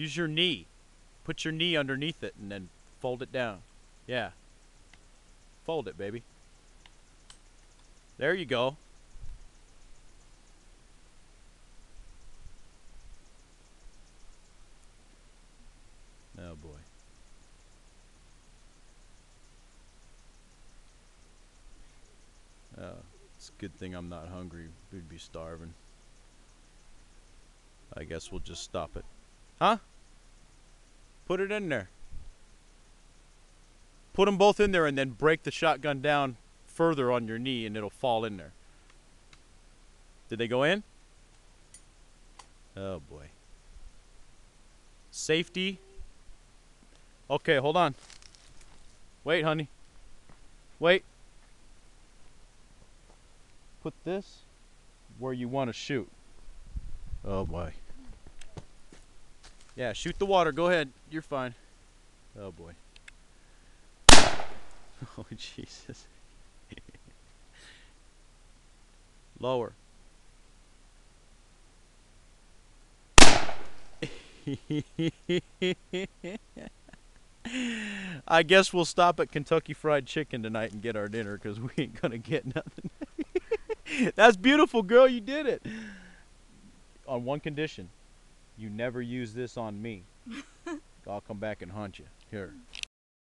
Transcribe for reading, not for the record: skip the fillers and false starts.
Use your knee. Put your knee underneath it and then fold it down. Yeah. Fold it, baby. There you go. Oh boy. It's a good thing I'm not hungry. We'd be starving. I guess we'll just stop it. Huh? Put it in there. Put them both in there and then break the shotgun down further on your knee and it'll fall in there. Did they go in? Oh boy. Safety. Okay, hold on. Wait, honey. Wait. Put this where you want to shoot. Oh boy. Yeah, shoot the water. Go ahead. You're fine. Oh boy. Oh Jesus. Lower. I guess we'll stop at Kentucky Fried Chicken tonight and get our dinner because we ain't gonna get nothing. That's beautiful, girl. You did it. On one condition. You never use this on me. I'll come back and haunt you. Here.